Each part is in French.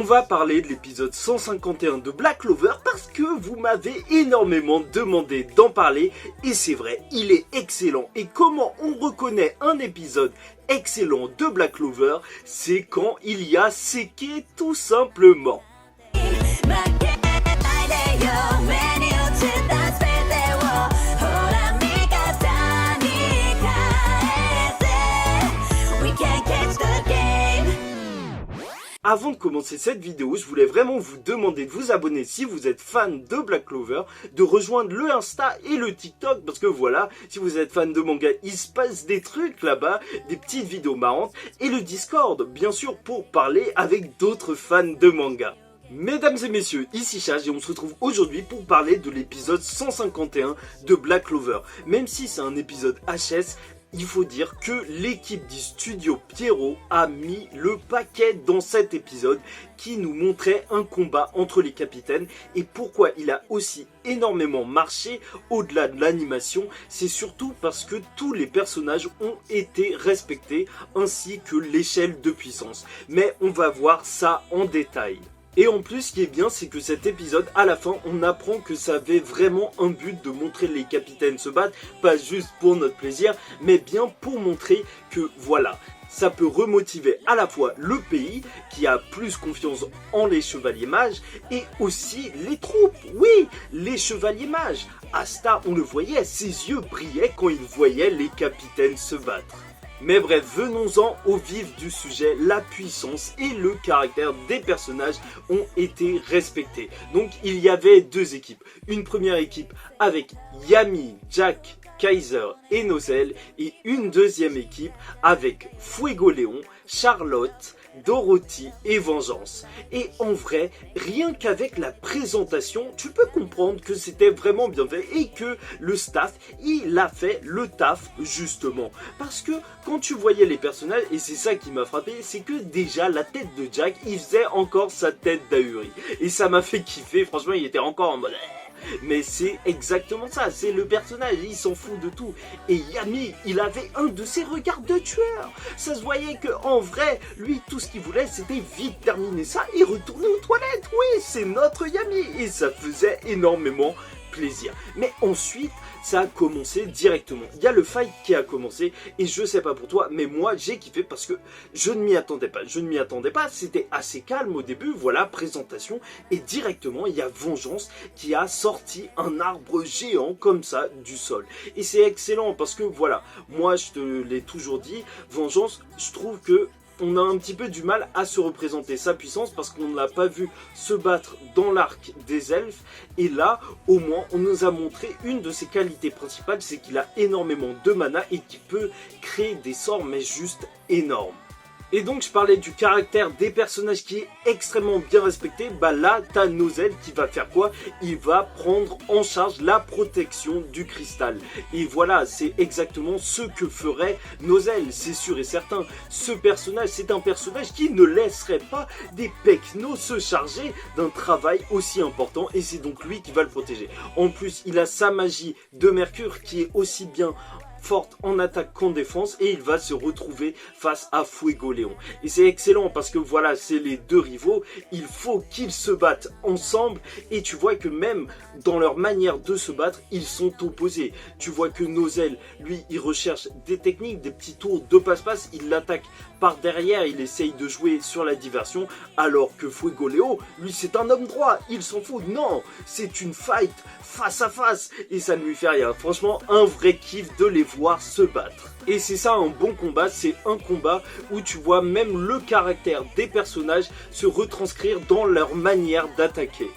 va parler de l'épisode 151 de Black Clover parce que vous m'avez énormément demandé d'en parler et c'est vrai, il est excellent. Et comment on reconnaît un épisode excellent de Black Clover, c'est quand il y a Seki tout simplement. Avant de commencer cette vidéo, je voulais vraiment vous demander de vous abonner si vous êtes fan de Black Clover, de rejoindre le Insta et le TikTok, parce que voilà, si vous êtes fan de manga, il se passe des trucs là-bas, des petites vidéos marrantes, et le Discord, bien sûr, pour parler avec d'autres fans de manga. Mesdames et messieurs, ici Chage et on se retrouve aujourd'hui pour parler de l'épisode 151 de Black Clover. Même si c'est un épisode HS, il faut dire que l'équipe du studio Pierrot a mis le paquet dans cet épisode qui nous montrait un combat entre les capitaines. Et pourquoi il a aussi énormément marché au-delà de l'animation, c'est surtout parce que tous les personnages ont été respectés ainsi que l'échelle de puissance. Mais on va voir ça en détail. Et en plus, ce qui est bien, c'est que cet épisode, à la fin, on apprend que ça avait vraiment un but de montrer les capitaines se battre, pas juste pour notre plaisir, mais bien pour montrer que, voilà, ça peut remotiver à la fois le pays, qui a plus confiance en les chevaliers mages, et aussi les troupes, oui, les chevaliers mages. Asta, on le voyait, ses yeux brillaient quand il voyait les capitaines se battre. Mais bref, venons-en au vif du sujet, la puissance et le caractère des personnages ont été respectés. Donc il y avait deux équipes. Une première équipe avec Yami, Jack, Kaiser et Nozel et une deuxième équipe avec Fuegoleon, Charlotte, Dorothy et Vengeance. Et en vrai, rien qu'avec la présentation, tu peux comprendre que c'était vraiment bien fait et que le staff, il a fait le taf justement. Parce que quand tu voyais les personnages, et c'est ça qui m'a frappé, c'est que déjà la tête de Jack, il faisait encore sa tête d'ahuri. Et ça m'a fait kiffer, franchement il était encore en mode... Mais c'est exactement ça, c'est le personnage, il s'en fout de tout. Et Yami, il avait un de ses regards de tueur. Ça se voyait que en vrai, lui, tout ce qu'il voulait, c'était vite terminer ça et retourner aux toilettes. Oui, c'est notre Yami. Et ça faisait énormément plaisir. Mais ensuite, ça a commencé directement. Il y a le fight qui a commencé et je sais pas pour toi, mais moi j'ai kiffé parce que je ne m'y attendais pas. Je ne m'y attendais pas, c'était assez calme au début, voilà, présentation. Et directement, il y a Vengeance qui a sorti un arbre géant comme ça du sol. Et c'est excellent parce que voilà, moi je te l'ai toujours dit, Vengeance, je trouve que on a un petit peu du mal à se représenter sa puissance parce qu'on ne l'a pas vu se battre dans l'arc des elfes. Et là, au moins, on nous a montré une de ses qualités principales, c'est qu'il a énormément de mana et qu'il peut créer des sorts, mais juste énormes. Et donc je parlais du caractère des personnages qui est extrêmement bien respecté. Bah là t'as Nozel qui va faire quoi? Il va prendre en charge la protection du cristal. Et voilà, c'est exactement ce que ferait Nozel, c'est sûr et certain. Ce personnage, c'est un personnage qui ne laisserait pas des Pecnos se charger d'un travail aussi important. Et c'est donc lui qui va le protéger. En plus, il a sa magie de Mercure qui est aussi bien forte en attaque qu'en défense et il va se retrouver face à Fuegoleon. Et c'est excellent parce que voilà, c'est les deux rivaux, il faut qu'ils se battent ensemble et tu vois que même dans leur manière de se battre, ils sont opposés. Tu vois que Nozel, lui, il recherche des techniques, des petits tours de passe-passe, il l'attaque par derrière, il essaye de jouer sur la diversion, alors que Fuegoleon, lui, c'est un homme droit, il s'en fout. Non, c'est une fight face à face et ça ne lui fait rien. Franchement, un vrai kiff de les voir se battre. Et c'est ça un bon combat, c'est un combat où tu vois même le caractère des personnages se retranscrire dans leur manière d'attaquer.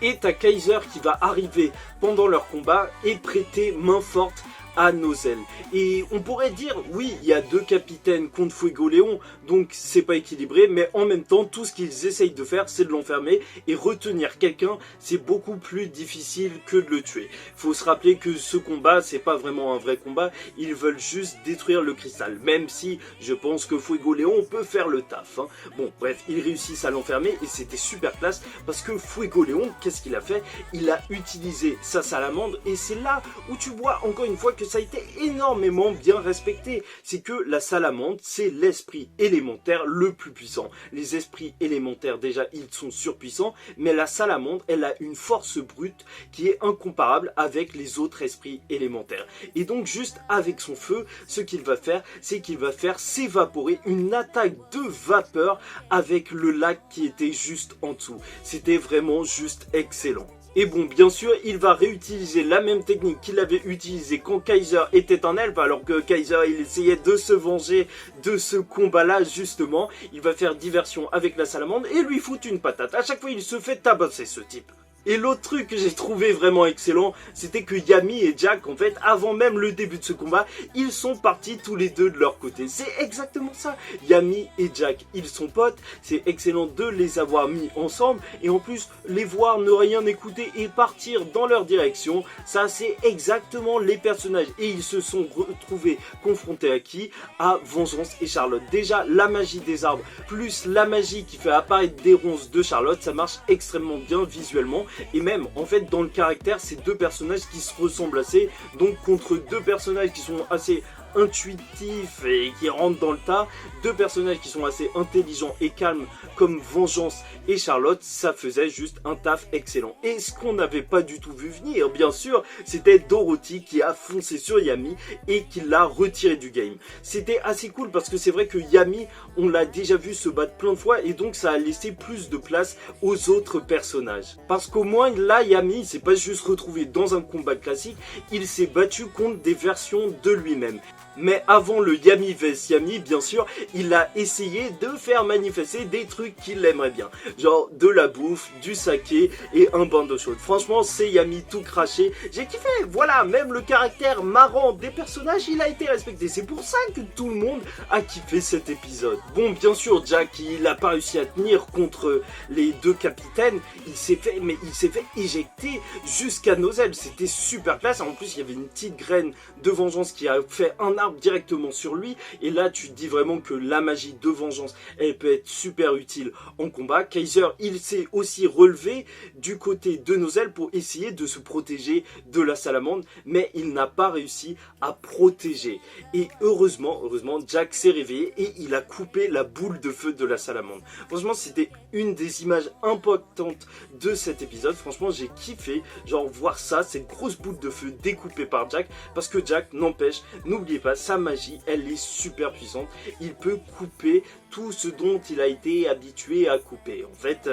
Et t'as Kaiser qui va arriver pendant leur combat et prêter main forte à Nozel. Et on pourrait dire, oui, il y a deux capitaines contre Fuegoleon, donc c'est pas équilibré, mais en même temps, tout ce qu'ils essayent de faire, c'est de l'enfermer, et retenir quelqu'un, c'est beaucoup plus difficile que de le tuer. Faut se rappeler que ce combat, c'est pas vraiment un vrai combat, ils veulent juste détruire le cristal, même si je pense que Fuegoleon peut faire le taf. Hein. Bon, bref, ils réussissent à l'enfermer, et c'était super classe, parce que Fuegoleon, qu'est-ce qu'il a fait? Il a utilisé sa salamandre, et c'est là où tu vois encore une fois que que ça a été énormément bien respecté. C'est que la salamandre, c'est l'esprit élémentaire le plus puissant. Les esprits élémentaires, déjà, ils sont surpuissants, mais la salamandre, elle a une force brute qui est incomparable avec les autres esprits élémentaires. Et donc, juste avec son feu, ce qu'il va faire, c'est qu'il va faire s'évaporer une attaque de vapeur avec le lac qui était juste en dessous. C'était vraiment juste excellent. Et bon, bien sûr, il va réutiliser la même technique qu'il avait utilisée quand Kaiser était un elfe, alors que Kaiser, il essayait de se venger de ce combat-là, justement. Il va faire diversion avec la salamandre et lui foutre une patate. À chaque fois, il se fait tabasser, ce type. Et l'autre truc que j'ai trouvé vraiment excellent, c'était que Yami et Jack, en fait, avant même le début de ce combat, ils sont partis tous les deux de leur côté. C'est exactement ça. Yami et Jack, ils sont potes. C'est excellent de les avoir mis ensemble. Et en plus, les voir ne rien écouter et partir dans leur direction, ça c'est exactement les personnages. Et ils se sont retrouvés confrontés à qui? À Vengeance et Charlotte. Déjà, la magie des arbres, plus la magie qui fait apparaître des ronces de Charlotte, ça marche extrêmement bien visuellement. Et même, en fait, dans le caractère, c'est deux personnages qui se ressemblent assez. Donc, contre deux personnages qui sont assez intuitifs et qui rentrent dans le tas, deux personnages qui sont assez intelligents et calmes comme Vengeance et Charlotte, ça faisait juste un taf excellent. Et ce qu'on n'avait pas du tout vu venir, bien sûr, c'était Dorothy qui a foncé sur Yami et qui l'a retiré du game. C'était assez cool parce que c'est vrai que Yami, on l'a déjà vu se battre plein de fois et donc ça a laissé plus de place aux autres personnages. Parce qu'au moins là, Yami, il s'est pas juste retrouvé dans un combat classique, il s'est battu contre des versions de lui-même. Mais avant le Yami vs Yami, bien sûr, il a essayé de faire manifester des trucs qu'il aimerait bien. Genre de la bouffe, du saké et un bain d'eau chaude. Franchement, c'est Yami tout craché. J'ai kiffé, voilà, même le caractère marrant des personnages, il a été respecté. C'est pour ça que tout le monde a kiffé cet épisode. Bon, bien sûr, Jack, il a pas réussi à tenir contre les deux capitaines. Il s'est fait éjecter jusqu'à nos ailes. C'était super classe. En plus, il y avait une petite graine de vengeance qui a fait un arbre directement sur lui. Et là, tu te dis vraiment que la magie de vengeance, elle peut être super utile en combat. Kaiser, il s'est aussi relevé du côté de nos ailes pour essayer de se protéger de la salamandre, mais il n'a pas réussi à protéger. Et heureusement, Jack s'est réveillé et il a coupé la boule de feu de la salamandre. Franchement, c'était une des images importantes de cet épisode. Franchement, j'ai kiffé, genre voir ça, cette grosse boule de feu découpée par Jack, parce que Jack, n'empêche, n'oubliez pas, sa magie, elle est super puissante. Il peut couper tout ce dont il a été habitué à couper. En fait,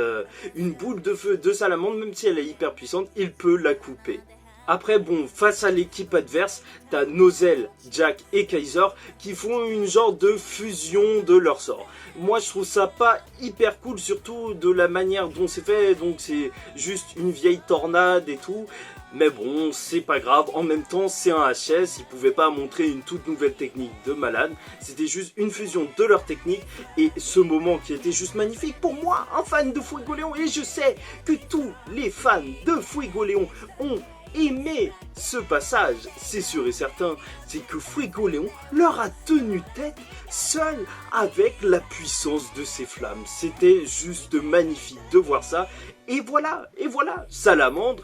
une boule de feu de salamandre, même si elle est hyper puissante, il peut la couper. Après, bon, face à l'équipe adverse, t'as Nozel, Jack et Kaiser qui font une genre de fusion de leur sort. Moi, je trouve ça pas hyper cool, surtout de la manière dont c'est fait. Donc, c'est juste une vieille tornade et tout. Mais bon, c'est pas grave. En même temps, c'est un HS. Ils pouvaient pas montrer une toute nouvelle technique de malade. C'était juste une fusion de leur technique. Et ce moment qui était juste magnifique pour moi, un fan de Fuegoleon. Et je sais que tous les fans de Fuegoleon ont aimé ce passage, c'est sûr et certain, c'est que Fuegoleon leur a tenu tête seul avec la puissance de ses flammes. C'était juste magnifique de voir ça. Et voilà, Salamandre,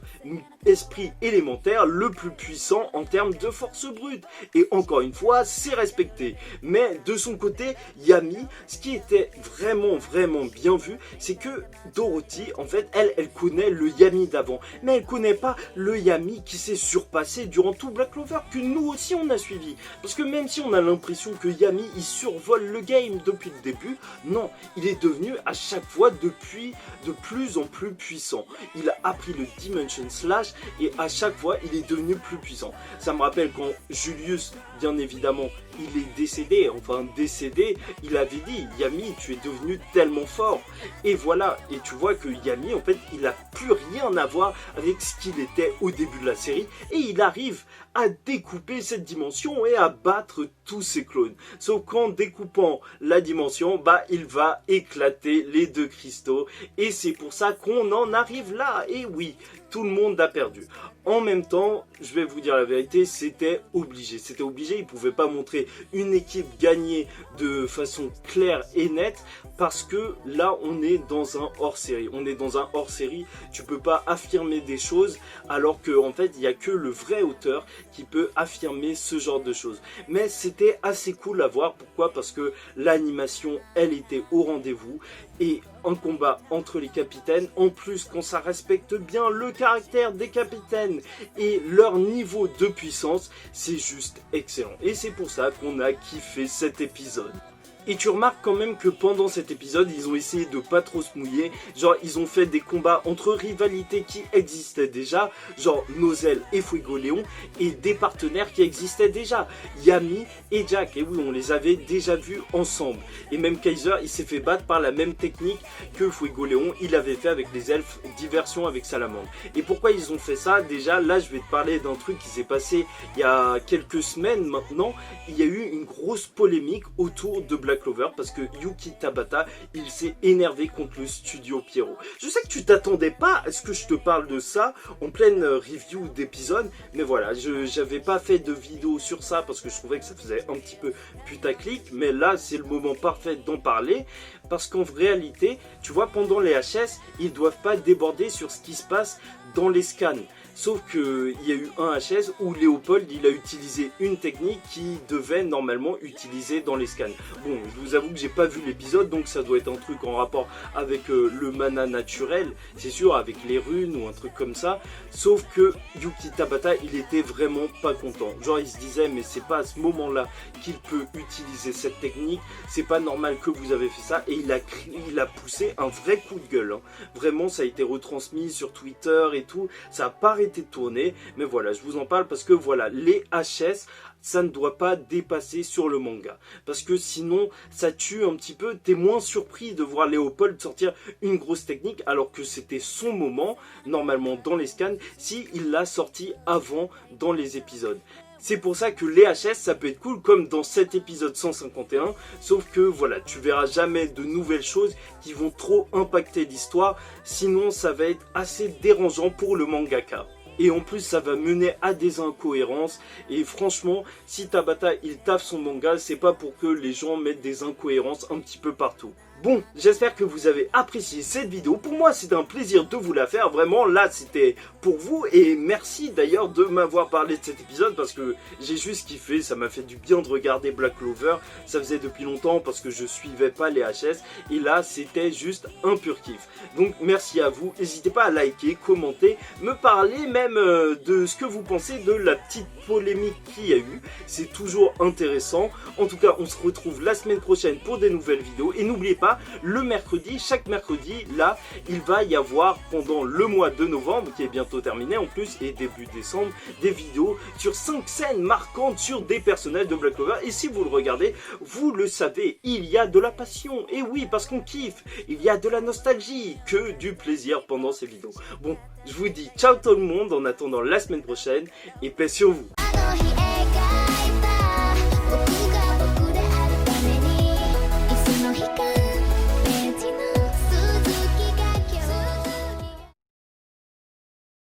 esprit élémentaire le plus puissant en termes de force brute. Et encore une fois, c'est respecté. Mais de son côté, Yami, ce qui était vraiment bien vu, c'est que Dorothy, en fait, elle connaît le Yami d'avant. Mais elle connaît pas le Yami qui s'est surpassé durant tout Black Clover, que nous aussi on a suivi. Parce que même si on a l'impression que Yami, il survole le game depuis le début, non, il est devenu à chaque fois depuis de plus en plus puissant. Il a appris le Dimension Slash et à chaque fois il est devenu plus puissant. Ça me rappelle quand Julius, bien évidemment, il est décédé, il avait dit Yami, tu es devenu tellement fort. Et voilà, et tu vois que Yami, en fait, il a plus rien à voir avec ce qu'il était au début de la série et il arrive à découper cette dimension et à battre tous ses clones. Sauf qu'en découpant la dimension, il va éclater les deux cristaux et c'est pour ça qu'on en arrive là. Et oui, tout le monde a perdu. En même temps, je vais vous dire la vérité, c'était obligé, il pouvait pas montrer une équipe gagner de façon claire et nette parce que là on est dans un hors-série, tu peux pas affirmer des choses alors que que en fait il n'y a que le vrai auteur qui peut affirmer ce genre de choses. Mais c'était assez cool à voir, pourquoi? Parce que l'animation elle était au rendez-vous et un combat entre les capitaines, en plus quand ça respecte bien le caractère des capitaines et leur niveau de puissance, c'est juste excellent. Et c'est pour ça qu'on a kiffé cet épisode. Et tu remarques quand même que pendant cet épisode, ils ont essayé de pas trop se mouiller. Genre, ils ont fait des combats entre rivalités qui existaient déjà, genre Nozel et Fuegoleon, et des partenaires qui existaient déjà, Yami et Jack. Et oui, on les avait déjà vus ensemble. Et même Kaiser, il s'est fait battre par la même technique que Fuegoleon, il avait fait avec les elfes, diversion avec Salamandre. Et pourquoi ils ont fait ça? Déjà, là, je vais te parler d'un truc qui s'est passé il y a quelques semaines maintenant. Il y a eu une grosse polémique autour de Black Clover parce que Yuki Tabata, il s'est énervé contre le studio Pierrot. Je sais que tu t'attendais pas à ce que je te parle de ça en pleine review d'épisode, mais voilà, j'avais pas fait de vidéo sur ça parce que je trouvais que ça faisait un petit peu putaclic, mais là c'est le moment parfait d'en parler parce qu'en réalité, tu vois, pendant les HS, ils doivent pas déborder sur ce qui se passe dans les scans. Sauf qu'il y a eu un HS où Léopold il a utilisé une technique qui devait normalement utiliser dans les scans. Bon, je vous avoue que j'ai pas vu l'épisode, donc ça doit être un truc en rapport avec le mana naturel, c'est sûr, avec les runes ou un truc comme ça. Sauf que Yuki Tabata il était vraiment pas content. Genre il se disait mais c'est pas à ce moment-là qu'il peut utiliser cette technique, c'est pas normal que vous avez fait ça, et il a poussé un vrai coup de gueule. Hein. Vraiment ça a été retransmis sur Twitter et tout, ça a pas été tourné, mais voilà, je vous en parle parce que voilà, les HS, ça ne doit pas dépasser sur le manga, parce que sinon ça tue un petit peu. T'es moins surpris de voir Léopold sortir une grosse technique alors que c'était son moment normalement dans les scans, si il l'a sorti avant dans les épisodes. C'est pour ça que les HS ça peut être cool comme dans cet épisode 151, sauf que voilà, tu verras jamais de nouvelles choses qui vont trop impacter l'histoire, sinon ça va être assez dérangeant pour le mangaka. Et en plus ça va mener à des incohérences, et franchement si Tabata il taffe son manga, c'est pas pour que les gens mettent des incohérences un petit peu partout. Bon, j'espère que vous avez apprécié cette vidéo. Pour moi, c'était un plaisir de vous la faire. Vraiment, là, c'était pour vous. Et merci d'ailleurs de m'avoir parlé de cet épisode parce que j'ai juste kiffé. Ça m'a fait du bien de regarder Black Clover. Ça faisait depuis longtemps parce que je suivais pas les HS. Et là, c'était juste un pur kiff. Donc, merci à vous. N'hésitez pas à liker, commenter, me parler même de ce que vous pensez de la petite polémique qu'il y a eu. C'est toujours intéressant. En tout cas, on se retrouve la semaine prochaine pour des nouvelles vidéos. Et n'oubliez pas, le mercredi, chaque mercredi, là, il va y avoir pendant le mois de novembre, qui est bientôt terminé en plus, et début décembre, des vidéos sur 5 scènes marquantes sur des personnages de Black Clover. Et si vous le regardez, vous le savez, il y a de la passion. Et oui, parce qu'on kiffe, il y a de la nostalgie, que du plaisir pendant ces vidéos. Bon, je vous dis ciao tout le monde, en attendant la semaine prochaine, et paix sur vous.